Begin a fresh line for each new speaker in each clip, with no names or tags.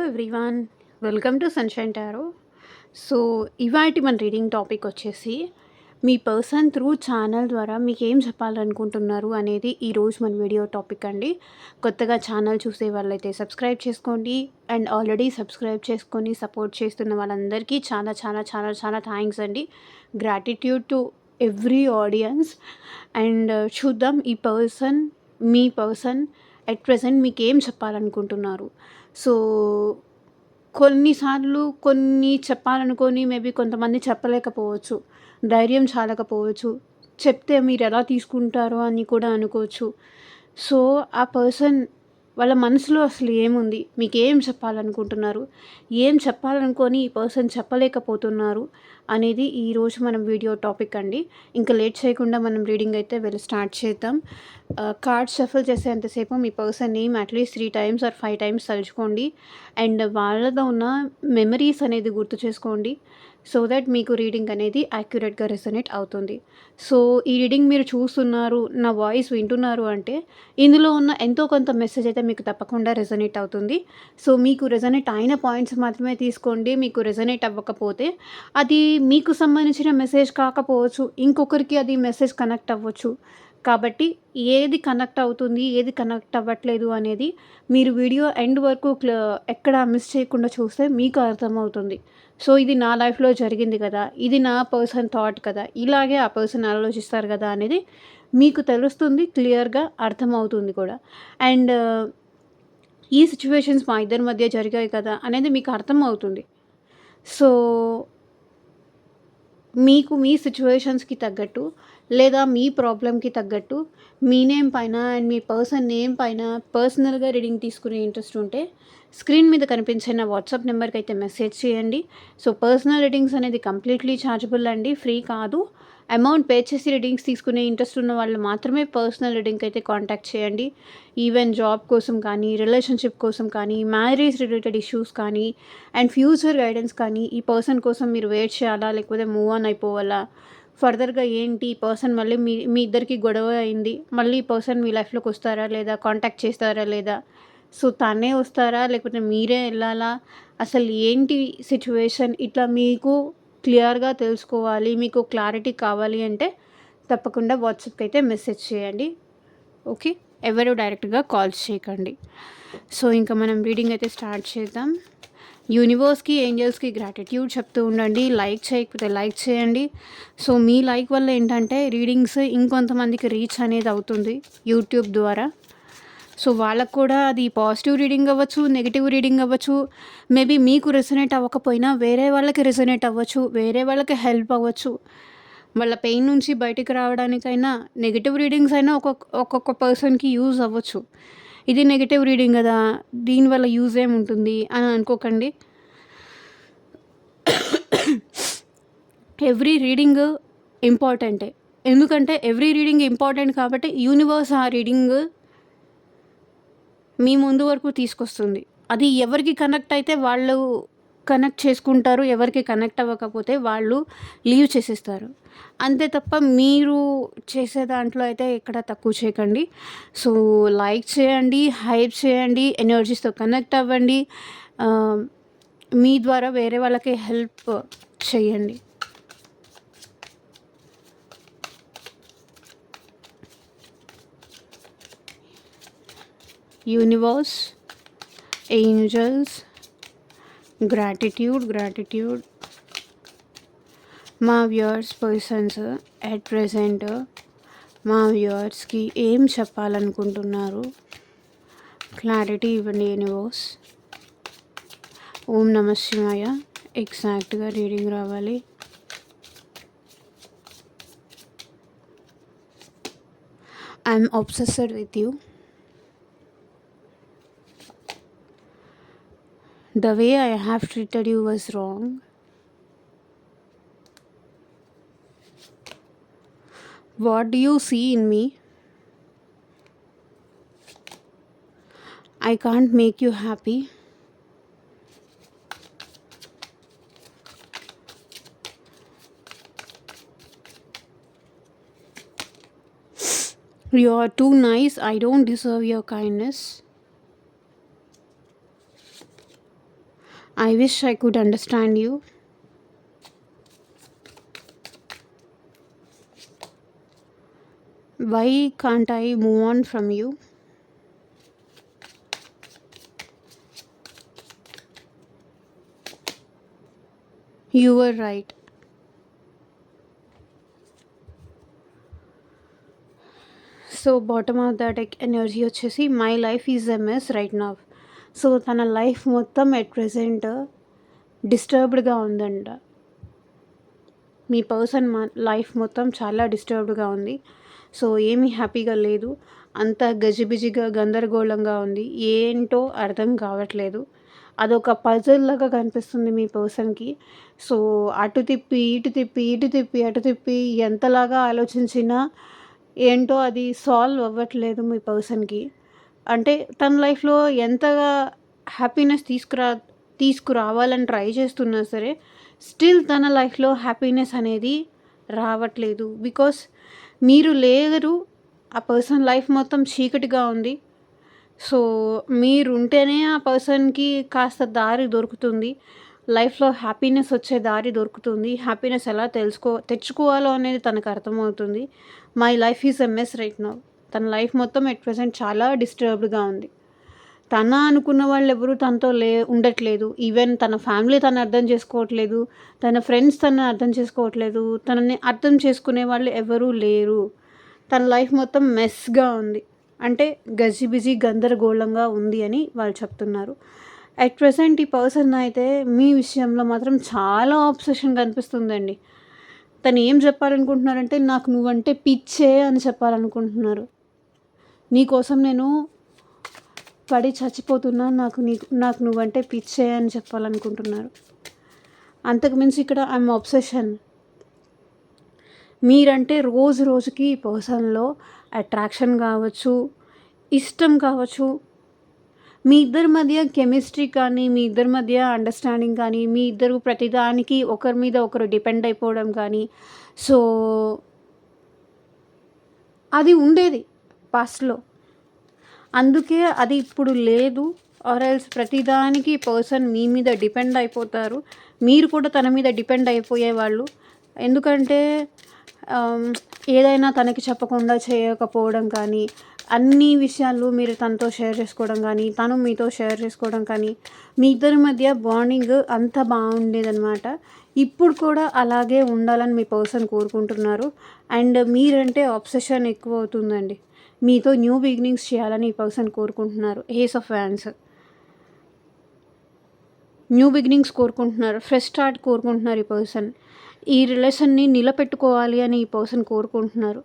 Everyone, welcome to sunshine tarot. So, ఇవాల్టి మన reading topic వచ్చేసి, మీ పర్సన్ త్రూ ఛానల్ ద్వారా మీకేం చెప్పాలనుకుంటున్నారు అనేది ఈరోజు మన వీడియో టాపిక్ అండి. కొత్తగా ఛానల్ చూసే వాళ్ళైతే సబ్స్క్రైబ్ చేసుకోండి. అండ్ ఆల్రెడీ సబ్స్క్రైబ్ చేసుకొని సపోర్ట్ చేస్తున్న వాళ్ళందరికీ చాలా చాలా చాలా చాలా థ్యాంక్స్ అండి. Gratitude to every audience. And చూద్దాం మీ పర్సన్ ఎట్ ప్రెజెంట్ మీకేం చెప్పాలనుకుంటున్నారు. సో, కొన్నిసార్లు కొన్ని చెప్పాలనుకోని మేబీ కొంతమంది చెప్పలేకపోవచ్చు. ధైర్యం చాలకపోవచ్చు. చెప్తే మీరెలా తీసుకుంటారో అని కూడా అనుకోవచ్చు. సో, ఆ పర్సన్ వాళ్ళ మనసులో అసలు ఏముంది? మీకేం చెప్పాలనుకుంటున్నారు? ఏం చెప్పాలనుకోని ఈ పర్సన్ చెప్పలేకపోతున్నారు అనేది ఈరోజు మనం వీడియో టాపిక్ అండి. ఇంకా లేట్ చేయకుండా మనం రీడింగ్ అయితే స్టార్ట్ చేద్దాం. కార్డ్స్ షఫుల్ చేసేంతసేపు మీ person name at least 3 times or 5 times తలుచుకోండి. అండ్ వాళ్ళతో ఉన్న మెమరీస్ అనేది గుర్తు చేసుకోండి. సో దట్ మీకు రీడింగ్ అనేది యాక్యురేట్గా రెసొనేట్ అవుతుంది. సో, ఈ రీడింగ్ మీరు చూస్తున్నారు, నా వాయిస్ వింటున్నారు అంటే ఇందులో ఉన్న ఎంతో కొంత మెసేజ్ అయితే మీకు తప్పకుండా రెసొనేట్ అవుతుంది. సో, మీకు రెసొనేట్ అయిన పాయింట్స్ మాత్రమే తీసుకోండి. మీకు రెసొనేట్ అవ్వకపోతే అది మీకు సంబంధించిన మెసేజ్ కాకపోవచ్చు. ఇంకొకరికి అది మెసేజ్ కనెక్ట్ అవ్వచ్చు. కాబట్టి ఏది కనెక్ట్ అవుతుంది, ఏది కనెక్ట్ అవ్వట్లేదు అనేది మీరు వీడియో ఎండ్ వరకు ఎక్కడ మిస్ చేయకుండా చూస్తే మీకు అర్థమవుతుంది. సో, ఇది నా లైఫ్‌లో జరిగింది కదా! ఇది నా పర్సన్ థాట్ కదా! ఇలాగే ఆ పర్సన్ ఆలోచిస్తారు కదా! అనేది మీకు తెలుస్తుంది. క్లియర్‌గా అర్థమవుతుంది కూడా. అండ్ ఈ సిట్యుయేషన్స్ మా ఇద్దరి మధ్య జరిగాయి కదా! అనేది మీకు అర్థమవుతుంది. సో, మీకు మీ సిట్యుయేషన్స్‌కి తగ్గట్టు లేదా మీ ప్రాబ్లమ్‌కి తగ్గట్టు మీ నేమ్ పైన అండ్ మీ పర్సన్ నేమ్ పైన పర్సనల్‌గా రీడింగ్ తీసుకునే ఇంట్రెస్ట్ ఉంటే స్క్రీన్ మీద కనిపించే నా వాట్సాప్ నెంబర్కి అయితే మెసేజ్ చేయండి. సో, పర్సనల్ రీడింగ్స్ అనేది కంప్లీట్లీ ఛార్జబుల్ అండి, ఫ్రీ కాదు. అమౌంట్ పే చేసి రీడింగ్స్ తీసుకునే ఇంట్రెస్ట్ ఉన్న వాళ్ళు మాత్రమే పర్సనల్ రీడింగ్కి అయితే కాంటాక్ట్ చేయండి. ఈవెన్ జాబ్ కోసం కానీ, రిలేషన్షిప్ కోసం కానీ, మ్యారేజ్ రిలేటెడ్ ఇష్యూస్ కానీ అండ్ ఫ్యూచర్ గైడెన్స్ కానీ, ఈ పర్సన్ కోసం మీరు వెయిట్ చేయాలా లేకపోతే మూవ్ ఆన్ అయిపోవాలా, ఫర్దర్‌గా ఏంటి ఈ పర్సన్ మళ్ళీ మీ మీ ఇద్దరికి గొడవ అయింది, మళ్ళీ ఈ పర్సన్ మీ లైఫ్‌లోకి వస్తారా లేదా, కాంటాక్ట్ చేస్తారా లేదా, సో తనే వస్తారా లేకపోతే మీరే వెళ్ళాలా, అసలు ఏంటి సిట్యుయేషన్, ఇట్లా మీకు క్లియర్‌గా తెలుసుకోవాలి, మీకు క్లారిటీ కావాలి అంటే తప్పకుండా వాట్సాప్‌కి అయితే మెసేజ్ చేయండి. ఓకే, ఎవరు డైరెక్ట్గా కాల్స్ చేయకండి. సో, ఇంకా మనం రీడింగ్ అయితే స్టార్ట్ చేద్దాం. యూనివర్స్కి, ఏంజల్స్కి గ్రాటిట్యూడ్ చెప్తూ ఉండండి. లైక్ చేయకపోతే లైక్ చేయండి. సో, మీ లైక్ వల్ల ఏంటంటే రీడింగ్స్ ఇంకొంతమందికి రీచ్ అనేది అవుతుంది యూట్యూబ్ ద్వారా. సో, వాళ్ళకు కూడా అది పాజిటివ్ రీడింగ్ అవ్వచ్చు, నెగిటివ్ రీడింగ్ అవ్వచ్చు. మేబీ మీకు రెసొనేట్ అవ్వకపోయినా వేరే వాళ్ళకి రెసొనేట్ అవ్వచ్చు, వేరే వాళ్ళకి హెల్ప్ అవ్వచ్చు. వాళ్ళ పెయిన్ నుంచి బయటికి రావడానికైనా నెగిటివ్ రీడింగ్స్ అయినా ఒక్కొక్క పర్సన్‌కి యూజ్ అవ్వచ్చు. ఇది నెగిటివ్ రీడింగ్ కదా! దీనివల్ల యూజ్ ఏముంటుంది అని అనుకోకండి. ఎవ్రీ రీడింగ్ ఇంపార్టెంటే. ఎందుకంటే ఎవ్రీ రీడింగ్ ఇంపార్టెంట్ కాబట్టి యూనివర్స్ ఆ రీడింగ్ మీ ముందు వరకు తీసుకొస్తుంది. అది ఎవరికి కనెక్ట్ అయితే వాళ్ళు కనెక్ట్ చేసుకుంటారు. ఎవరికి కనెక్ట్ అవ్వకపోతే వాళ్ళు లీవ్ చేసేస్తారు. అంతే తప్ప మీరు చేసే దాంట్లో అయితే ఎక్కడ తక్కువ చేయకండి. సో, లైక్ చేయండి, హైప్ చేయండి, ఎనర్జీస్‌తో కనెక్ట్ అవ్వండి. మీ ద్వారా వేరే వాళ్ళకి హెల్ప్ చేయండి. Universe, angels, gratitude. మా వ్యూవర్స్ పర్సన్స్ అట్ ప్రెజెంట్ మా వ్యూవర్స్కి ఏం చెప్పాలనుకుంటున్నారు, క్లారిటీ ఇవ్వండి యూనివర్స్. ఓం నమః శివాయ. ఎగ్జాక్ట్గా రీడింగ్ రావాలి. I'm obsessed with you. The way I have treated you was wrong. What do you see in me? I can't make you happy. You are too nice. I don't deserve your kindness. I wish I could understand you. Why can't I move on from you? You were right. So bottom of the deck energy వచ్చేసి my life is a mess right now. So తన life మొత్తం at present డిస్టర్బ్డ్గా ఉందంట. మీ person life మొత్తం చాలా డిస్టర్బ్డ్గా ఉంది. So ఏమీ హ్యాపీగా లేదు. అంత గజిబిజిగా గందరగోళంగా ఉంది. ఏంటో అర్థం కావట్లేదు. అదొక పజిల్ లాగా కనిపిస్తుంది మీ పర్సన్కి. సో అటు తిప్పి ఇటు తిప్పి ఇటు తిప్పి అటు తిప్పి ఎంతలాగా ఆలోచించినా ఏంటో అది సాల్వ్ అవ్వట్లేదు మీ పర్సన్కి. అంటే తన లైఫ్లో ఎంతగా హ్యాపీనెస్ తీసుకురావాలని ట్రై చేస్తున్నా సరే స్టిల్ తన లైఫ్లో హ్యాపీనెస్ అనేది రావట్లేదు. బికాస్ మీరు లేరు. ఆ పర్సన్ లైఫ్ మొత్తం చీకటిగా ఉంది. సో మీరుంటేనే ఆ పర్సన్కి కాస్త దారి దొరుకుతుంది. లైఫ్లో హ్యాపీనెస్ వచ్చే దారి దొరుకుతుంది. హ్యాపీనెస్ ఎలా తెచ్చుకోవాలో అనేది తనకు అర్థమవుతుంది. My life is a mess right now. తన లైఫ్ మొత్తం ఎట్ ప్రెజెంట్ చాలా డిస్టర్బ్డ్గా ఉంది. తన అనుకున్న వాళ్ళు ఎవరు తనతో ఉండట్లేదు. ఈవెన్ తన ఫ్యామిలీ తను అర్థం చేసుకోవట్లేదు. తన ఫ్రెండ్స్ తనని అర్థం చేసుకోవట్లేదు. తనని అర్థం చేసుకునే వాళ్ళు ఎవరూ లేరు. తన లైఫ్ మొత్తం మెస్గా ఉంది. అంటే గజిబిజి గందరగోళంగా ఉంది అని వాళ్ళు చెప్తున్నారు. అట్ ప్రెజెంట్ ఈ పర్సన్ అయితే మీ విషయంలో మాత్రం చాలా ఆబ్సెషన్ కనిపిస్తుందండి. తను ఏం చెప్పాలనుకుంటున్నారంటే నాకు నువ్వంటే పిచ్చే అని చెప్పాలనుకుంటున్నారు. నీకోసం నేను పడి చచ్చిపోతున్నా, నాకు నువ్వంటే పిచ్చే అని చెప్పాలనుకుంటున్నారు. అంతకుమించి ఇక్కడ ఐఎమ్ అబ్సెషన్. మీరంటే రోజు రోజుకి ఈ పర్సన్లో అట్రాక్షన్ కావచ్చు, ఇష్టం కావచ్చు, మీ ఇద్దరి మధ్య కెమిస్ట్రీ కానీ, మీ ఇద్దరి మధ్య అండర్స్టాండింగ్ కానీ, మీ ఇద్దరు ప్రతిదానికి ఒకరి మీద ఒకరు డిపెండ్ అయిపోవడం కానీ, సో అది ఉండేది పాస్ట్లో. అందుకే అది ఇప్పుడు లేదు. ఆర్ ఎల్స్ ప్రతిదానికి పర్సన్ మీ మీద డిపెండ్ అయిపోతారు. మీరు కూడా తన మీద డిపెండ్ అయిపోయేవాళ్ళు. ఎందుకంటే ఏదైనా తనకి చెప్పకుండా చేయకపోవడం కానీ, అన్ని విషయాలు మీరు తనతో షేర్ చేసుకోవడం కానీ, తను మీతో షేర్ చేసుకోవడం కానీ, మీ ఇద్దరి మధ్య బాండింగ్ అంత బాగుండేదన్నమాట. ఇప్పుడు కూడా అలాగే ఉండాలని మీ పర్సన్ కోరుకుంటున్నారు. అండ్ మీరంటే అబ్సెషన్ ఎక్కువ అవుతుందండి. మీతో న్యూ బిగినింగ్స్ చేయాలని ఈ పర్సన్ కోరుకుంటున్నారు. Ace of wands. New beginnings కోరుకుంటున్నారు. ఫ్రెష్ స్టార్ట్ కోరుకుంటున్నారు ఈ పర్సన్. ఈ రిలేషన్ని నిలబెట్టుకోవాలి అని ఈ పర్సన్ కోరుకుంటున్నారు.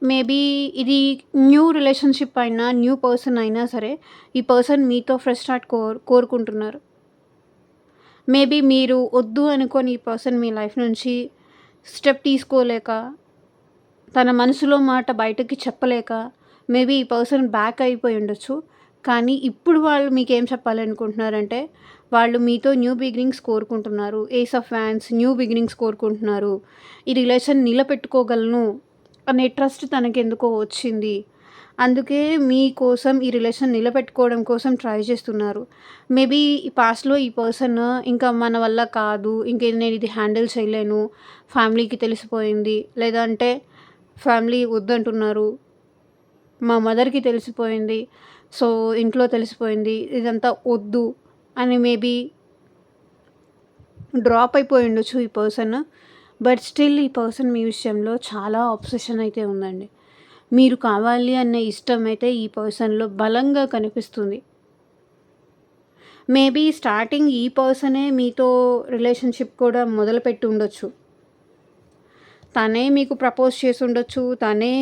మేబీ ఇది న్యూ రిలేషన్షిప్ అయినా, న్యూ పర్సన్ అయినా సరే ఈ పర్సన్ మీతో ఫ్రెష్ స్టార్ట్ కోరుకుంటున్నారు. మేబీ మీరు వద్దు అనుకొని ఈ పర్సన్ మీ లైఫ్ నుంచి స్టెప్ తీసుకోలేక, తన మనసులో మాట బయటకి చెప్పలేక మేబీ ఈ పర్సన్ బ్యాక్ అయిపోయి ఉండొచ్చు. కానీ ఇప్పుడు వాళ్ళు మీకేం చెప్పాలనుకుంటున్నారంటే వాళ్ళు మీతో న్యూ బిగినింగ్స్ కోరుకుంటున్నారు. Ace of wands new beginnings కోరుకుంటున్నారు. ఈ రిలేషన్ నిలబెట్టుకోగలను అనే ట్రస్ట్ తనకెందుకో వచ్చింది. అందుకే మీకోసం ఈ రిలేషన్ నిలబెట్టుకోవడం కోసం ట్రై చేస్తున్నారు. మేబీ ఈ పాస్ట్లో ఈ పర్సన్ ఇంకా మన వల్ల కాదు, నేను ఇది హ్యాండిల్ చేయలేను, ఫ్యామిలీకి తెలిసిపోయింది, లేదంటే ఫ్యామిలీ వద్దంటున్నారు, మా మదర్కి తెలిసిపోయింది, సో ఇంట్లో తెలిసిపోయింది, ఇదంతా వద్దు అని మేబీ డ్రాప్ అయిపోయి ఉండొచ్చు ఈ పర్సన్. బట్ స్టిల్ ఈ పర్సన్ మీ విషయంలో చాలా అబ్సెషన్ అయితే ఉందండి. మీరు కావాలి అన్న ఇష్టం అయితే ఈ పర్సన్లో బలంగా కనిపిస్తుంది. మేబీ స్టార్టింగ్ ఈ పర్సనే మీతో రిలేషన్షిప్ కూడా మొదలుపెట్టి ఉండొచ్చు. తనే మీకు ప్రపోజ్ చేసి ఉండొచ్చు. తనే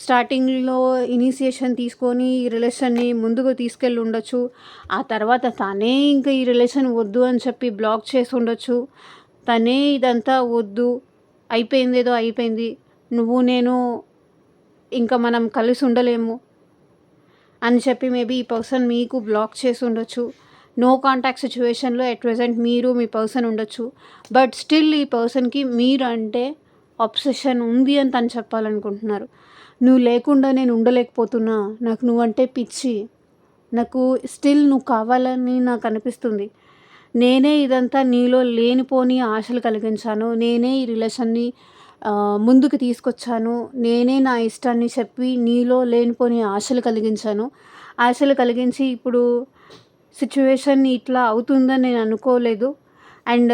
స్టార్టింగ్లో ఇనిషియేషన్ తీసుకొని ఈ రిలేషన్ని ముందుకు తీసుకెళ్ళి ఉండొచ్చు. ఆ తర్వాత తనే ఇంకా ఈ రిలేషన్ వద్దు అని చెప్పి బ్లాక్ చేసి ఉండొచ్చు. తనే ఇదంతా వద్దు, అయిపోయింది, ఏదో అయిపోయింది, నువ్వు నేను ఇంకా మనం కలిసి ఉండలేము అని చెప్పి మేబీ ఈ పర్సన్ మీకు బ్లాక్ చేసి ఉండొచ్చు. నో కాంటాక్ట్ సిచ్యువేషన్లో ఎట్ ప్రెజెంట్ మీరు మీ పర్సన్ ఉండొచ్చు. బట్ స్టిల్ ఈ పర్సన్కి మీరు అంటే అబ్సెషన్ ఉంది అని తను చెప్పాలనుకుంటున్నారు. నువ్వు లేకుండా నేను ఉండలేకపోతున్నా, నాకు నువ్వంటే పిచ్చి, నాకు స్టిల్ నువ్వు కావాలని నాకు అనిపిస్తుంది, నేనే ఇదంతా నీలో లేనిపోని ఆశలు కలిగించాను. నేనే ఈ రిలేషన్‌ని ముందుకు తీసుకొచ్చాను. నేనే నా ఇష్టాన్ని చెప్పి నీలో లేనిపోని ఆశలు కలిగించాను. ఆశలు కలిగించి ఇప్పుడు సిట్యుయేషన్ ఇట్లా అవుతుందని నేను అనుకోలేదు. అండ్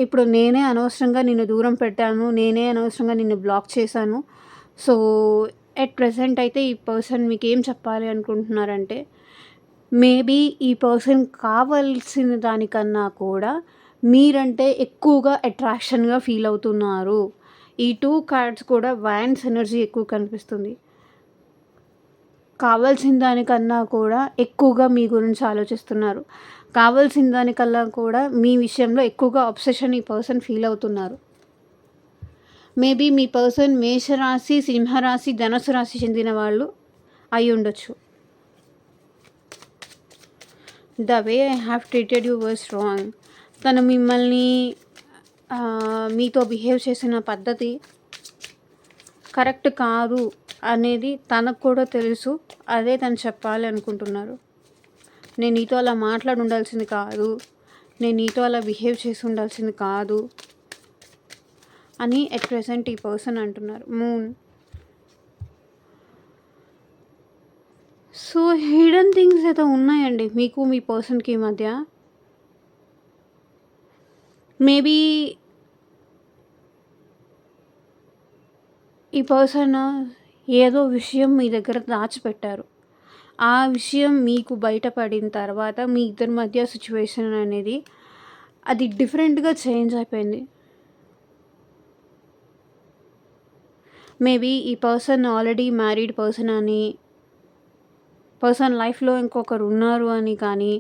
ఇప్పుడు నేనే అనవసరంగా నిన్ను దూరం పెట్టాను. నేనే అనవసరంగా నిన్ను బ్లాక్ చేశాను. సో, ఎట్ ప్రెజెంట్ అయితే ఈ పర్సన్ మీకేం చెప్పాలి అనుకుంటున్నారంటే, మేబీ ఈ పర్సన్ కావాల్సిన దానికన్నా కూడా మీరంటే ఎక్కువగా అట్రాక్షన్‌గా ఫీల్ అవుతున్నారు. ఈ 2 కార్డ్స్ కూడా వాండ్స్ ఎనర్జీ ఎక్కువ కనిపిస్తుంది. కావాల్సిన దానికన్నా కూడా ఎక్కువగా మీ గురించి ఆలోచిస్తున్నారు. కావాల్సిన దానికన్నా కూడా మీ విషయంలో ఎక్కువగా అబ్సెషన్ ఈ పర్సన్ ఫీల్ అవుతున్నారు. మేబీ మీ పర్సన్ మేషరాశి, సింహరాశి, ధనుసు రాశి చెందిన వాళ్ళు అయ్యుండొచ్చు. The way I have treated you was wrong. తను మిమ్మల్ని మీతో బిహేవ్ చేసిన పద్ధతి కరెక్ట్ కాదు అనేది తనకు కూడా తెలుసు. అదే తను చెప్పాలి అనుకుంటున్నారు. నేను నీతో అలా మాట్లాడి ఉండాల్సింది కాదు. నేను నీతో అలా బిహేవ్ చేసి ఉండాల్సింది కాదు అని ఎట్ ప్రెజెంట్ ఈ పర్సన్ అంటున్నారు. మూన్. సో, హిడెన్ థింగ్స్ అయితే ఉన్నాయండి మీకు మీ పర్సన్‌కి మధ్య. మేబీ ఈ పర్సన్ ఏదో విషయం మీ దగ్గర దాచిపెట్టారు. ఆ విషయం మీకు బయటపడిన తర్వాత మీ ఇద్దరి మధ్య సిట్యుయేషన్ అనేది అది డిఫరెంట్‌గా చేంజ్ అయిపోయింది. మేబీ ఈ పర్సన్ ఆల్రెడీ మ్యారీడ్ పర్సన్ అని, పర్సన్ లైఫ్‌లో ఇంకొకరు ఉన్నారు అని కానీ,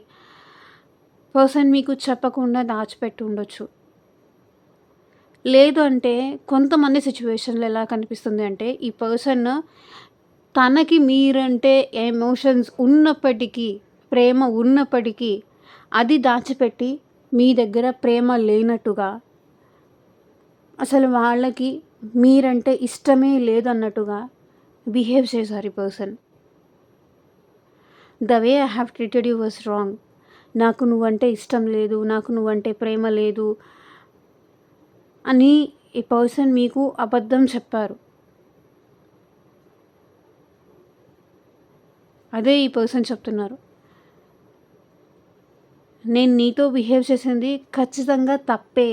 పర్సన్ మీకు చెప్పకుండా దాచిపెట్టి ఉండొచ్చు. లేదు అంటే కొంతమంది సిట్యుయేషన్‌లో ఎలా కనిపిస్తుంది అంటే, ఈ పర్సన్ తనకి మీరంటే ఎమోషన్స్ ఉన్నప్పటికీ, ప్రేమ ఉన్నప్పటికీ అది దాచిపెట్టి మీ దగ్గర ప్రేమ లేనట్టుగా, అసలు వాళ్ళకి మీరంటే ఇష్టమే లేదన్నట్టుగా బిహేవ్ చేశారు ఈ person. The way I have treated you was wrong. నాకు నువ్వంటే ఇష్టం లేదు, నాకు నువ్వంటే ప్రేమ లేదు అని ఈ పర్సన్ మీకు అబద్ధం చెప్పారు. అదే ఈ పర్సన్ చెప్తున్నారు. నేను నీతో బిహేవ్ చేసింది ఖచ్చితంగా తప్పే.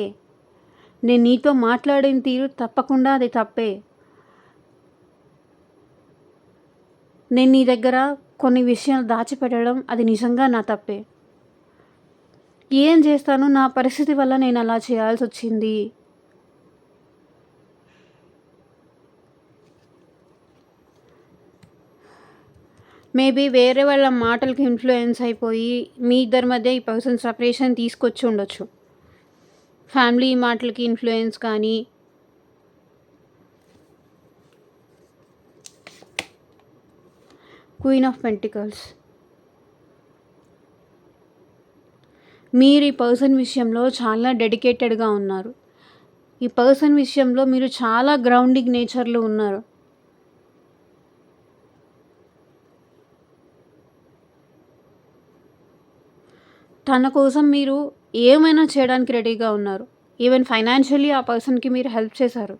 నేను నీతో మాట్లాడిన తీరు తప్పకుండా అది తప్పే. నేను నీ దగ్గర కొన్ని విషయాలు దాచిపెట్టడం అది నిజంగా నా తప్పే. ఏం చేస్తాను, నా పరిస్థితి వల్ల నేను అలా చేయాల్సొచ్చింది. మేబీ వేరే వాళ్ళ మాటలకి ఇన్‌ఫ్లూయెన్స్ అయిపోయి మీ ఇద్దరి మధ్య ఈ పర్సన్ సెపరేషన్ తీసుకొచ్చి ఉండొచ్చు. ఫ్యామిలీ మాటలకి ఇన్‌ఫ్లూయెన్స్ కానీ, క్వీన్ ఆఫ్ పెంటికల్స్. మీరు ఈ పర్సన్ విషయంలో చాలా డెడికేటెడ్‌గా ఉన్నారు. ఈ పర్సన్ విషయంలో మీరు చాలా గ్రౌండింగ్ నేచర్‌లో ఉన్నారు. తన కోసం మీరు ఏమైనా చేయడానికి రెడీగా ఉన్నారు. ఈవెన్ ఫైనాన్షియల్లీ ఆ పర్సన్‌కి మీరు హెల్ప్ చేశారు.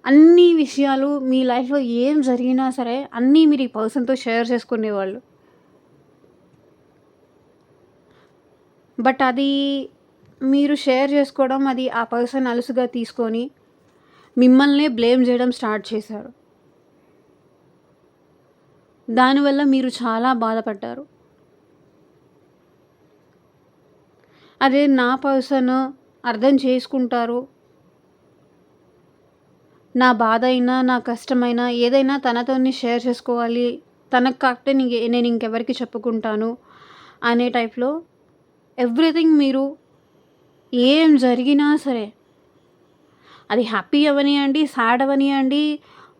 అన్ని విషయాలు మీ లైఫ్‌లో ఏం జరిగినా సరే అన్నీ మీరు ఈ పర్సన్‌తో షేర్ చేసుకునేవాళ్ళు. బట్ అది మీరు షేర్ చేసుకోవడం అది ఆ పర్సన్ అలుసుగా తీసుకొని మిమ్మల్నే బ్లేమ్ చేయడం స్టార్ట్ చేశారు. దానివల్ల మీరు చాలా బాధపడ్డారు. అదే నా పర్సన్ అర్థం చేసుకుంటారు. నా బాధ అయినా, నా కష్టమైనా ఏదైనా తనతోనే షేర్ చేసుకోవాలి. తనకు కాకపోతే నేను ఇంకెవరికి చెప్పుకుంటాను అనే టైప్‌లో ఎవ్రీథింగ్ మీరు ఏం జరిగినా సరే, అది హ్యాపీ అవ్వనియండి, సాడ్ అవ్వనియండి,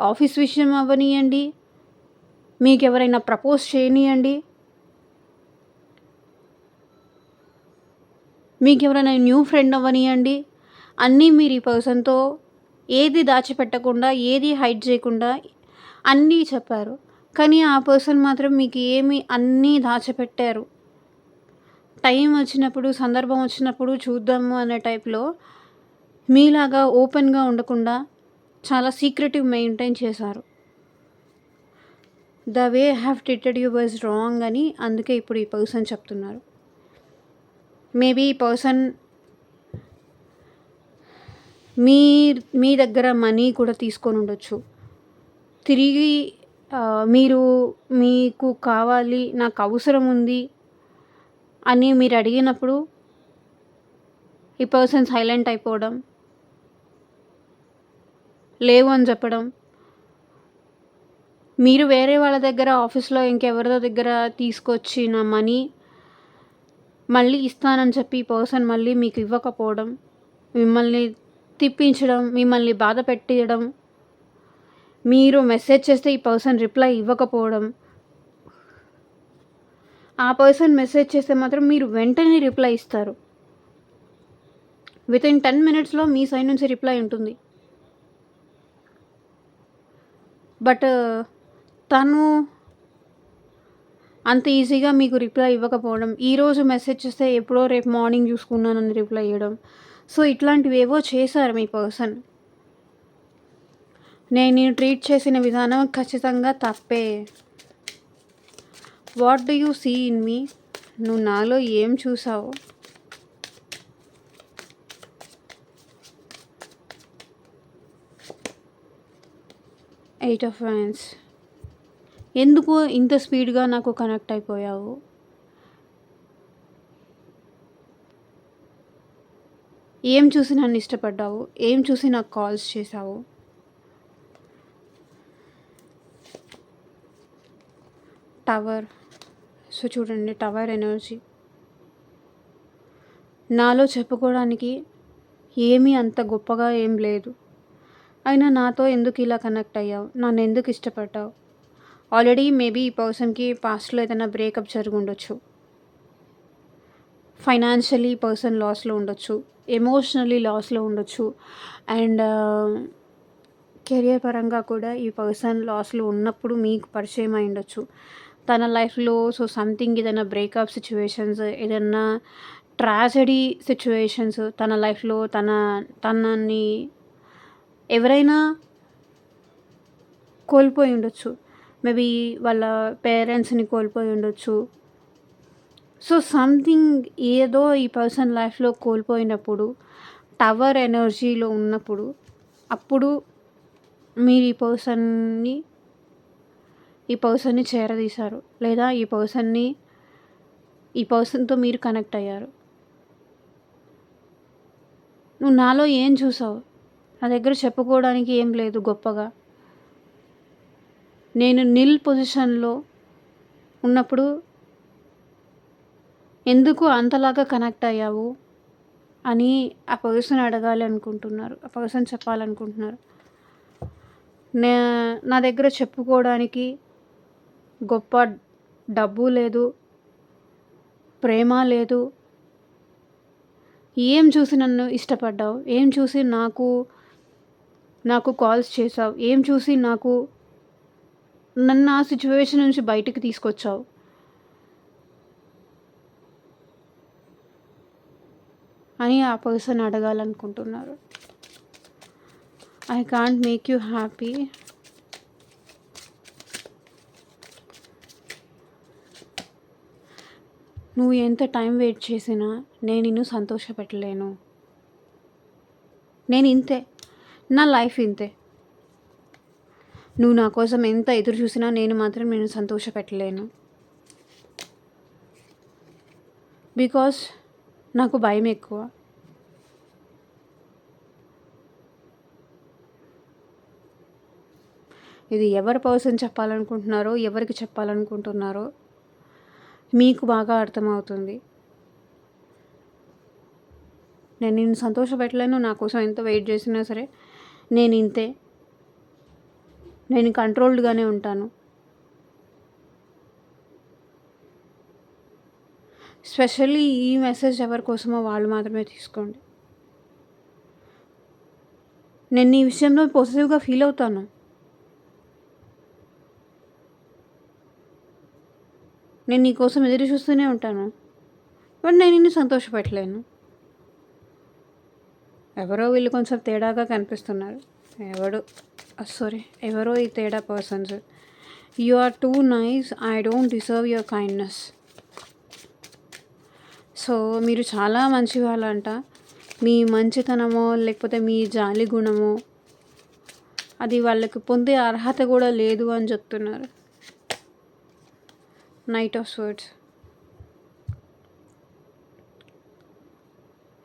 ఆఫీస్ విషయం అవ్వనియండి, మీకెవరైనా ప్రపోజ్ చేయనియండి, మీకెవరైనా న్యూ ఫ్రెండ్ అవ్వనియండి, అన్నీ మీరు ఈ పర్సన్‌తో ఏది దాచిపెట్టకుండా, ఏది హైడ్ చేయకుండా అన్నీ చెప్పారు. కానీ ఆ పర్సన్ మాత్రం మీకు ఏమి అన్నీ దాచిపెట్టారు. టైం వచ్చినప్పుడు, సందర్భం వచ్చినప్పుడు చూద్దాము అనే టైప్‌లో మీలాగా ఓపెన్‌గా ఉండకుండా చాలా సీక్రెటివ్ మెయింటైన్ చేశారు. The way I have treated you was wrong అని అందుకే ఇప్పుడు ఈ పర్సన్ చెప్తున్నారు. మేబీ ఈ పర్సన్ మీ మీ దగ్గర మనీ కూడా తీసుకొని ఉండొచ్చు. తిరిగి మీరు మీకు కావాలి, నాకు అవసరం ఉంది అని మీరు అడిగినప్పుడు ఈ పర్సన్ సైలెంట్ అయిపోవడం, లేవు అని చెప్పడం, మీరు వేరే వాళ్ళ దగ్గర ఆఫీస్‌లో ఇంకెవరిదో దగ్గర తీసుకొచ్చిన మనీ మళ్ళీ ఇస్తానని చెప్పి ఈ పర్సన్ మళ్ళీ మీకు ఇవ్వకపోవడం, మిమ్మల్ని తిప్పించడం, మిమ్మల్ని బాధ పెట్టియడం, మీరు మెసేజ్ చేస్తే ఈ పర్సన్ రిప్లై ఇవ్వకపోవడం, ఆ పర్సన్ మెసేజ్ చేస్తే మాత్రం మీరు వెంటనే రిప్లై ఇస్తారు. వితిన్ 10 మినిట్స్‌లో మీ సైడ్ నుంచి రిప్లై ఉంటుంది. బట్ తను అంత ఈజీగా మీకు రిప్లై ఇవ్వకపోవడం, ఈరోజు మెసేజ్ చేస్తే ఎప్పుడో రేపు మార్నింగ్ చూసుకున్నానని రిప్లై ఇవ్వడం. సో, ఇట్లాంటివేవో చేశారు మీ పర్సన్. నేను ట్రీట్ చేసిన విధానం ఖచ్చితంగా తప్పే. What do you see in me? నువ్వు నాలో ఏం చూసావు? Eight of wands. ఎందుకు ఇంత స్పీడ్‌గా నాకు కనెక్ట్ అయిపోయావు? ఏం చూసి నన్ను ఇష్టపడ్డావు? ఏం చూసి నాకు కాల్స్ చేశావు? టవర్. సో, చూడండి టవర్ ఎనర్జీ. నాలో చెప్పుకోవడానికి ఏమీ అంత గొప్పగా ఏం లేదు. అయినా నాతో ఎందుకు ఇలా కనెక్ట్ అయ్యావు? నన్ను ఎందుకు ఇష్టపడ్డావు? ఆల్రెడీ మేబీ ఈ పర్సన్‌కి పాస్ట్‌లో ఏదైనా బ్రేకప్ జరిగుండొచ్చు. ఫైనాన్షియల్లీ ఈ పర్సన్ లాస్‌లో ఉండొచ్చు. ఎమోషనల్లీ లాస్‌లో ఉండొచ్చు. అండ్ కెరియర్ పరంగా కూడా ఈ పర్సన్ లాస్‌లో ఉన్నప్పుడు మీకు పరిచయం అయి ఉండొచ్చు. తన లైఫ్‌లో సంథింగ్ ఏదైనా బ్రేకప్ సిట్యుయేషన్స్, ఏదన్నా ట్రాజెడీ సిట్యుయేషన్స్ తన లైఫ్‌లో తనని ఎవరైనా కోల్పోయి ఉండొచ్చు. మేబీ వాళ్ళ పేరెంట్స్‌ని కోల్పోయి ఉండొచ్చు. సో, సంథింగ్ ఏదో ఈ పర్సన్ లైఫ్‌లో కోల్పోయినప్పుడు, టవర్ ఎనర్జీలో ఉన్నప్పుడు, అప్పుడు మీరు ఈ పర్సన్‌ని చేరదీశారు. లేదా ఈ పర్సన్‌తో మీరు కనెక్ట్ అయ్యారు. నువ్వు నాలో ఏం చూసావు? నా దగ్గర చెప్పుకోవడానికి ఏం లేదు గొప్పగా. నేను నిల్ పొజిషన్‌లో ఉన్నప్పుడు ఎందుకు అంతలాగా కనెక్ట్ అయ్యావు అని ఆ పర్సన్ అడగాలి అనుకుంటున్నారు. ఆ పర్సన్ చెప్పాలనుకుంటున్నారు. నా దగ్గర చెప్పుకోవడానికి గొప్ప డబ్బు లేదు, ప్రేమ లేదు. ఏం చూసి నన్ను ఇష్టపడ్డావు? ఏం చూసి నాకు కాల్స్ చేసావు? ఏం చూసి నన్ను ఆ సిట్యుయేషన్ నుంచి బయటికి తీసుకొచ్చావు? అని ఆ పర్సన్ అడగాలనుకుంటున్నారు. I can't make you happy. నువ్వు ఎంత టైం వెయిట్ చేసినా నేను నిన్ను సంతోషపెట్టలేను. నేను ఇంతే. నా లైఫ్ ఇంతే. నువ్వు నా కోసం ఎంత ఎదురు చూసినా నేను మాత్రం నిన్ను సంతోషపెట్టలేను. బికాస్ నాకు భయం ఎక్కువ. ఇది ఎవరి పర్సన్ చెప్పాలనుకుంటున్నారో, ఎవరికి చెప్పాలనుకుంటున్నారో మీకు బాగా అర్థమవుతుంది. నేను నిన్ను సంతోషపెట్టలేను. నా కోసం ఎంత వెయిట్ చేసినా సరే నేను ఇంతే. నేను కంట్రోల్డ్‌గానే ఉంటాను. స్పెషల్లీ ఈ మెసేజ్ ఎవరి కోసమో వాళ్ళు మాత్రమే తీసుకోండి. నేను ఈ విషయంలో పొసెసివ్‌గా ఫీల్ అవుతాను. నేను నీ కోసం ఎదురు చూస్తూనే ఉంటాను. బట్ నేను నిన్ను సంతోషపెట్టలేను. ఎవరో వీళ్ళు కొంచెం తేడాగా కనిపిస్తున్నారు. ఎవరో ఈ తేడా persons. You are too nice, I don't deserve your kindness. So మీరు చాలా మంచి వాళ్ళంట. మీ మంచితనమో లేకపోతే మీ జాలి గుణమో అది వాళ్ళకి పొందే అర్హత కూడా లేదు అని చెప్తున్నారు. Knight of swords.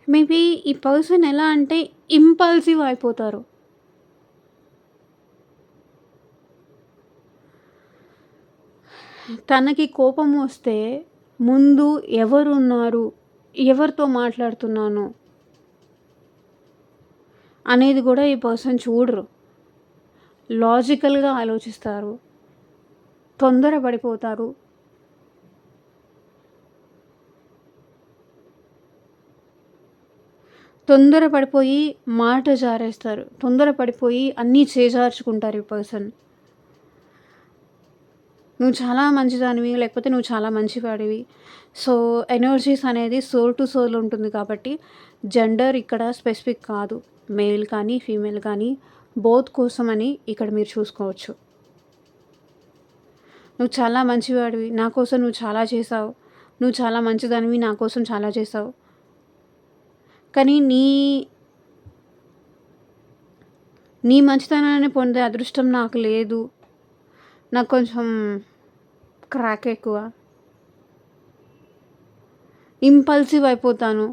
మేబీ ఈ పర్సన్ ఎలా అంటే ఇంపల్సివ్ అయిపోతారు. తనకి కోపం వస్తే ముందు ఎవరున్నారు, ఎవరితో మాట్లాడుతున్నాను అనేది కూడా ఈ పర్సన్ చూడరు. లాజికల్గా ఆలోచిస్తారు, తొందరపడిపోతారు. తొందరపడిపోయి మాట జారేస్తారు, తొందరపడిపోయి అన్నీ చేజార్చుకుంటారు ఈ పర్సన్. నువ్వు చాలా మంచిదానివి, లేకపోతే నువ్వు చాలా మంచివాడివి. సో ఎనర్జీస్ అనేది సోల్ టు సోల్ ఉంటుంది కాబట్టి జెండర్ ఇక్కడ స్పెసిఫిక్ కాదు. మేల్ కానీ ఫీమేల్ కానీ బోత్ కోసం అని ఇక్కడ మీరు చూసుకోవచ్చు. నువ్వు చాలా మంచివాడివి, నా కోసం నువ్వు చాలా చేసావు. నువ్వు చాలా మంచిదానివి, నా కోసం చాలా చేసావు. కానీ నీ మంచితనాన్ని పొందే అదృష్టం నాకు లేదు. నాకు కొంచెం క్రాక్ ఎక్కువ, ఇంపల్సివ్ అయిపోతాను.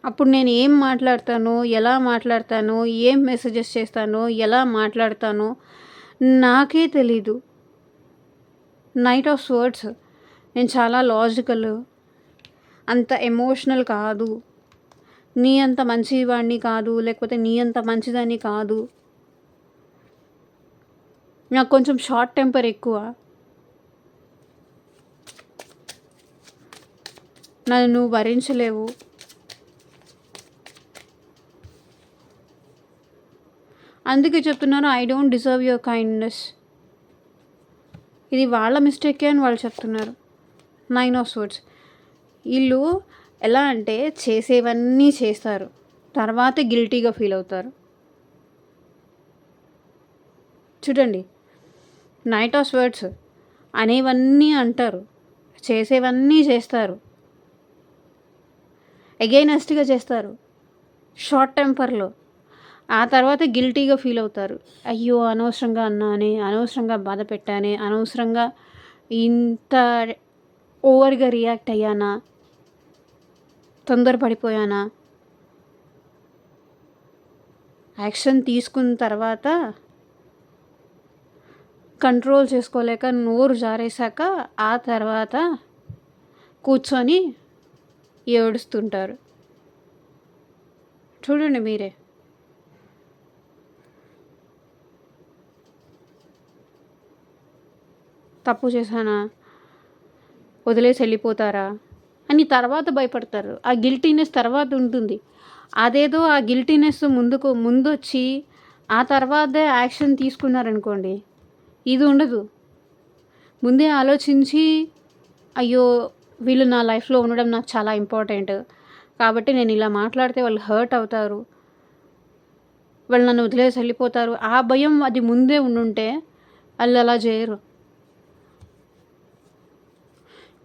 అప్పుడు నేను ఏం మాట్లాడతానో, ఎలా మాట్లాడతానో, ఏం మెసేజెస్ చేస్తానో, ఎలా మాట్లాడతానో నాకే తెలీదు. Knight of swords. నేను చాలా లాజికల్, అంత ఎమోషనల్ కాదు. నీ అంత మంచివాడిని కాదు, లేకపోతే నీ అంత మంచిదాన్ని కాదు. నాకు కొంచెం షార్ట్ టెంపర్ ఎక్కువ. నన్ను నువ్వు భరించలేవు. అందుకే చెప్తున్నారు, I don't deserve your kindness. ఇది వాళ్ళ మిస్టేకే అని వాళ్ళు చెప్తున్నారు. 9 ఆఫ్ స్వర్డ్స్. వీళ్ళు ఎలా అంటే చేసేవన్నీ చేస్తారు, తర్వాత గిల్టీగా ఫీల్ అవుతారు. చూడండి, నైట్ ఆఫ్ స్వర్డ్స్ అనేవన్నీ అంటారు, చేసేవన్నీ చేస్తారు, ఎగైనెస్ట్గా చేస్తారు, షార్ట్ టెంపర్లో. ఆ తర్వాత గిల్టీగా ఫీల్ అవుతారు. అయ్యో అనవసరంగా అన్నానే, అనవసరంగా బాధ పెట్టానే, అనవసరంగా ఇంత ఓవర్గా రియాక్ట్ అయ్యానా, తొందరపడిపోయానా. యాక్షన్ తీసుకున్న తర్వాత కంట్రోల్ చేసుకోలేక నోరు జారేశాక ఆ తర్వాత కూర్చొని ఏడుస్తుంటారు. చూడండి మీరే. తప్పు చేశానా, వదిలేసి వెళ్ళిపోతారా అని తర్వాత భయపడతారు. ఆ గిల్టీనెస్ తర్వాత ఉంటుంది. అదేదో ఆ గిల్టీనెస్ ముందొచ్చి ఆ తర్వాతే యాక్షన్ తీసుకున్నారనుకోండి, ఇది ఉండదు. ముందే ఆలోచించి అయ్యో వీళ్ళు నా లైఫ్లో ఉండడం నాకు చాలా ఇంపార్టెంట్, కాబట్టి నేను ఇలా మాట్లాడితే వాళ్ళు హర్ట్ అవుతారు, వాళ్ళు నన్ను వదిలేసి వెళ్ళిపోతారు, ఆ భయం అది ముందే ఉండుంటే వాళ్ళు అలా చేయరు.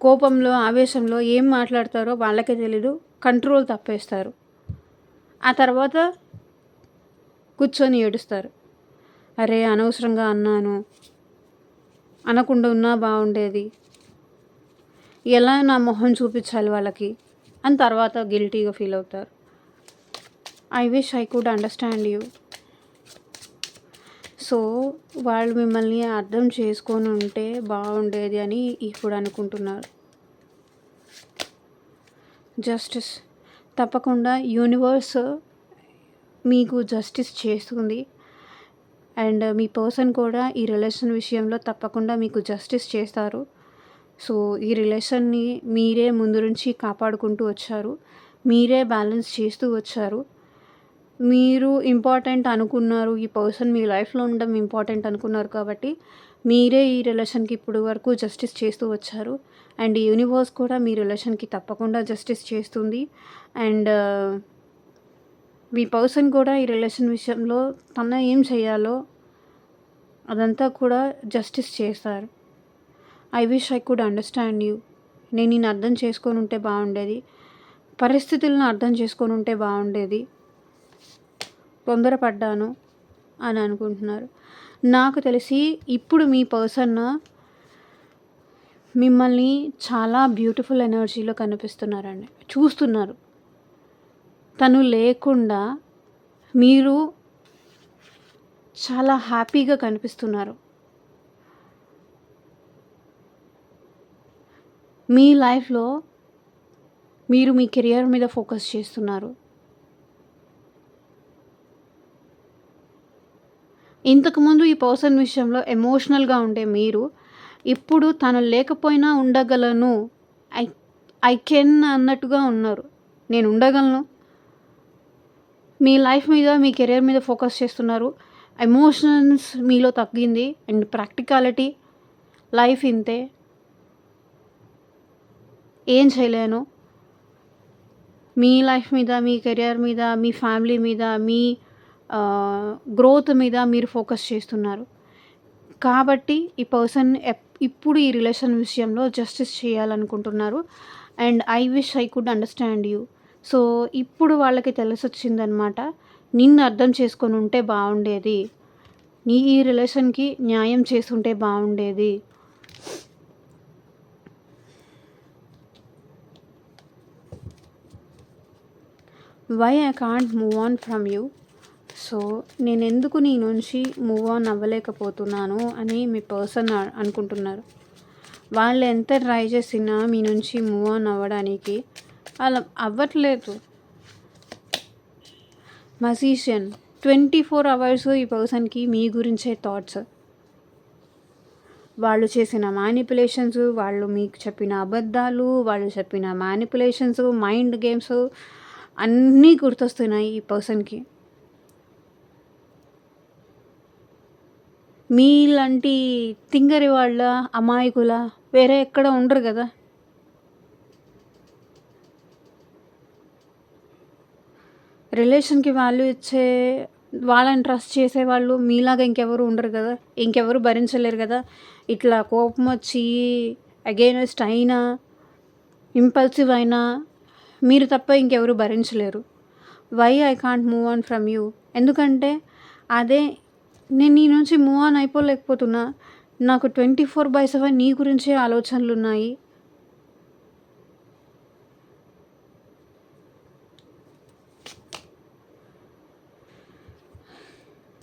కోపంలో ఆవేశంలో ఏం మాట్లాడతారో వాళ్ళకే తెలీదు, కంట్రోల్ తప్పేస్తారు. ఆ తర్వాత కూర్చొని ఏడుస్తారు. అరే అనవసరంగా అన్నాను, అనకుండా ఉన్నా బాగుండేది, ఎలా నా మొహం చూపించాలి వాళ్ళకి అని తర్వాత గిల్టీగా ఫీల్ అవుతారు. I wish I could understand you. So వాళ్ళు మిమ్మల్ని అర్థం చేసుకొని ఉంటే బాగుండేది అని ఇప్పుడు అనుకుంటున్నారు. జస్టిస్. తప్పకుండా యూనివర్స్ మీకు జస్టిస్ చేస్తుంది. అండ్ మీ పర్సన్ కూడా ఈ రిలేషన్ విషయంలో తప్పకుండా మీకు జస్టిస్ చేస్తారు. సో ఈ రిలేషన్ని మీరే ముందు నుంచి కాపాడుకుంటూ వచ్చారు, మీరే బ్యాలెన్స్ చేస్తూ వచ్చారు. మీరు ఇంపార్టెంట్ అనుకున్నారు, ఈ పర్సన్ మీ లైఫ్లో ఉండడం ఇంపార్టెంట్ అనుకున్నారు కాబట్టి మీరే ఈ రిలేషన్కి ఇప్పుడు వరకు జస్టిస్ చేస్తూ వచ్చారు. అండ్ యూనివర్స్ కూడా మీ రిలేషన్కి తప్పకుండా జస్టిస్ చేస్తుంది. అండ్ మీ పర్సన్ కూడా ఈ రిలేషన్ విషయంలో తన ఏం చేయాలో అదంతా కూడా జస్టిస్ చేస్తారు. I wish I could understand you. నేను నిన్ను అర్థం చేసుకొని ఉంటే బాగుండేది, పరిస్థితులను అర్థం చేసుకొని ఉంటే బాగుండేది, తొందరపడ్డాను అని అనుకుంటున్నారు. నాకు తెలిసి ఇప్పుడు మీ పర్సన్ మిమ్మల్ని చాలా బ్యూటిఫుల్ ఎనర్జీలో కనిపిస్తున్నారండి, చూస్తున్నారు. తను లేకుండా మీరు చాలా హ్యాపీగా కనిపిస్తున్నారు. మీ లైఫ్లో మీరు మీ కెరియర్ మీద ఫోకస్ చేస్తున్నారు. ఇంతకుముందు ఈ పర్సన్ విషయంలో ఎమోషనల్గా ఉండే మీరు ఇప్పుడు తను లేకపోయినా ఉండగలను, ఐ ఐ కెన్ అన్నట్టుగా ఉన్నారు. నేను ఉండగలను. మీ లైఫ్ మీద మీ కెరియర్ మీద ఫోకస్ చేస్తున్నారు. ఎమోషన్స్ మీలో తగ్గింది. అండ్ ప్రాక్టికాలిటీ, లైఫ్ ఇంతే, ఏం చేయలేను, మీ లైఫ్ మీద, మీ కెరియర్ మీద, మీ ఫ్యామిలీ మీద, మీ గ్రోత్ మీద మీరు ఫోకస్ చేస్తున్నారు. కాబట్టి ఈ పర్సన్ ఇప్పుడు ఈ రిలేషన్ విషయంలో జస్టిస్ చేయాలనుకుంటున్నారు. And I wish I could understand you. So ఇప్పుడు వాళ్ళకి తెలిసొచ్చిందనమాట, నిన్ను అర్థం చేసుకొని ఉంటే బాగుండేది, నీ ఈ రిలేషన్కి న్యాయం చేసుంటే బాగుండేది. Why I can't move on from you. So నేను ఎందుకు నీ నుంచి మూవ్ ఆన్ అవ్వలేకపోతున్నాను అని మీ పర్సన్ అనుకుంటున్నారు. వాళ్ళు ఎంత ట్రై చేసినా మీ నుంచి మూవ్ ఆన్ అవ్వడానికి అలా అవ్వట్లేదు. మజీషియన్ 24 అవర్స్ ఈ పర్సన్కి మీ గురించే థాట్స్. వాళ్ళు చేసిన మ్యానిపులేషన్స్, వాళ్ళు మీకు చెప్పిన అబద్ధాలు, వాళ్ళు చెప్పిన మ్యానిపులేషన్స్, మైండ్ గేమ్స్ అన్నీ గుర్తొస్తున్నాయి ఈ పర్సన్కి. మీలాంటి తింగరి వాళ్ళ, అమాయకుల వేరే ఎక్కడ ఉండరు కదా. రిలేషన్కి వాల్యూ ఇచ్చే, వాళ్ళని ట్రస్ట్ చేసేవాళ్ళు మీలాగా ఇంకెవరు ఉండరు కదా, ఇంకెవరు భరించలేరు కదా. ఇట్లా కోపం వచ్చి అగైనెస్ట్ అయినా, ఇంపల్సివ్ అయినా మీరు తప్ప ఇంకెవరు భరించలేరు. Why I can't move on from you. ఎందుకంటే అదే నేను నీ నుంచి మూవ్ ఆన్ అయిపోలేకపోతున్నా. నాకు 24/7 నీ గురించే ఆలోచనలు ఉన్నాయి.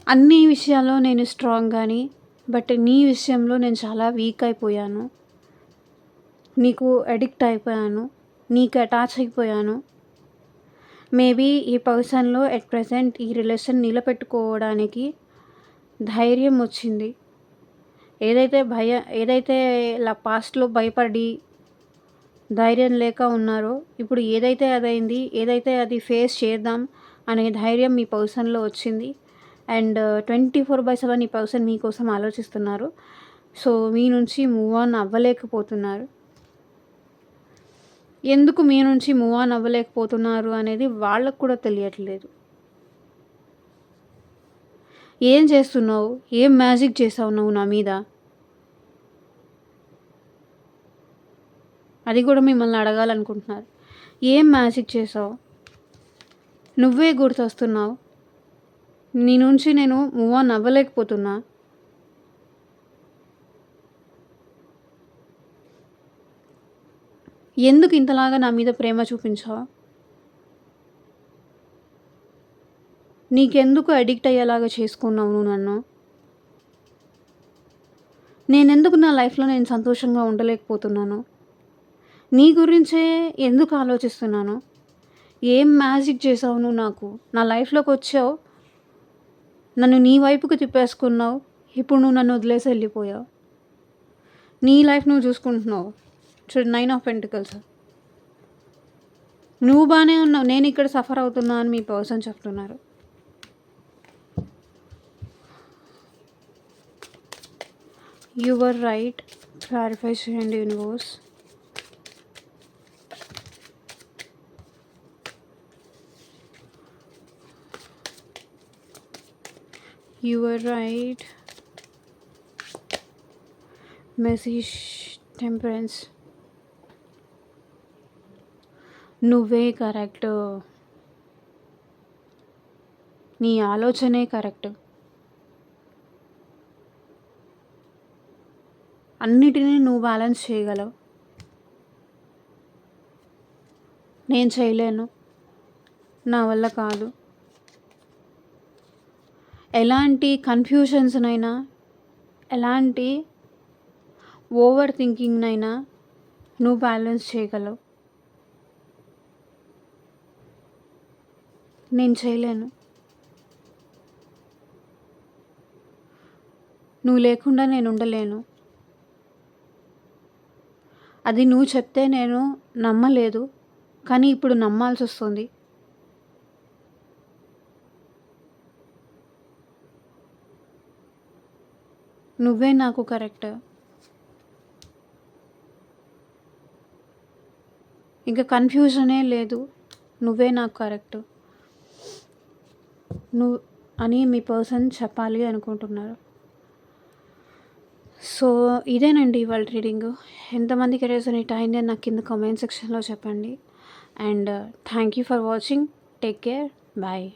అన్ని విషయాల్లో నేను స్ట్రాంగ్ కానీ, బట్ నీ విషయంలో నేను చాలా వీక్ అయిపోయాను. నీకు అడిక్ట్ అయిపోయాను, నీకు అటాచ్ అయిపోయాను. మేబీ ఈ పర్సన్లో ఎట్ ప్రెజెంట్ ఈ రిలేషన్ నిలబెట్టుకోవడానికి ధైర్యం వచ్చింది. ఏదైతే పాస్ట్లో భయపడి ధైర్యం లేక ఉన్నారో, ఇప్పుడు ఏదైతే అదైంది, ఏదైతే అది ఫేస్ చేద్దాం అనే ధైర్యం మీ పర్సన్లో వచ్చింది. అండ్ 24/7 ఈ పర్సన్ మీకోసం ఆలోచిస్తున్నారు. సో మీ నుంచి మూవ్ ఆన్ అవ్వలేకపోతున్నారు. ఎందుకు మీ నుంచి మూవ్ ఆన్ అవ్వలేకపోతున్నారు అనేది వాళ్ళకు కూడా తెలియట్లేదు. ఏం చేస్తున్నావు, ఏం మ్యాజిక్ చేసావు నువ్వు నా మీద, అది కూడా మిమ్మల్ని అడగాలనుకుంటున్నారు. ఏం మ్యాజిక్ చేసావు, నువ్వే గుర్తొస్తున్నావు, నీ నుంచి నేను మూవ్ ఆన్ అవ్వలేకపోతున్నా. ఎందుకు ఇంతలాగా నా మీద ప్రేమ చూపించావు, నీకెందుకు అడిక్ట్ అయ్యేలాగా చేసుకున్నావు నువ్వు నన్ను, నేనెందుకు నా లైఫ్లో నేను సంతోషంగా ఉండలేకపోతున్నాను, నీ గురించే ఎందుకు ఆలోచిస్తున్నాను, ఏం మ్యాజిక్ చేసావు నువ్వు, నాకు నా లైఫ్లోకి వచ్చావు, నన్ను నీ వైపుకు తిప్పేసుకున్నావు, ఇప్పుడు నువ్వు నన్ను వదిలేసి వెళ్ళిపోయావు, నీ లైఫ్ నువ్వు చూసుకుంటున్నావు. చూడు 9 ఆఫ్ పెంటికల్స్. నువ్వు బాగానే ఉన్నావు, నేను ఇక్కడ సఫర్ అవుతున్నా అని మీ పర్సన్ చెప్తున్నారు. You were right. క్లారిఫై చేయండి universe. You are right. Message temperance. నువ్వే కరెక్ట్. నీ ఆలోచనే కరెక్ట్. అన్నిటినీ నువ్వు బ్యాలెన్స్ చేయగలవు. నేను చేయలేను. నా వల్ల కాదు. ఎలాంటి కన్ఫ్యూషన్స్‌నైనా, ఎలాంటి ఓవర్ థింకింగ్‌నైనా నువ్వు బ్యాలెన్స్ చేయగలవు. నేను చేయలేను. నువ్వు లేకుండా నేను ఉండలేను. అది నువ్వు చెప్తే నేను నమ్మలేదు. కానీ ఇప్పుడు నమ్మాల్సొస్తుంది. నువ్వే నాకు కరెక్ట్. ఇంక కన్ఫ్యూజనే లేదు. నువ్వే నాకు కరెక్ట్. నువ్వు అని మీ పర్సన్ చెప్పాలి అనుకుంటున్నారు. సో, ఇదేనండి ఇవాళ రీడింగు. ఎంతమందికి రెసొనేట్ అయింది అని నాకు కింద కామెంట్ సెక్షన్‌లో చెప్పండి. And thank you for watching. Take care. Bye.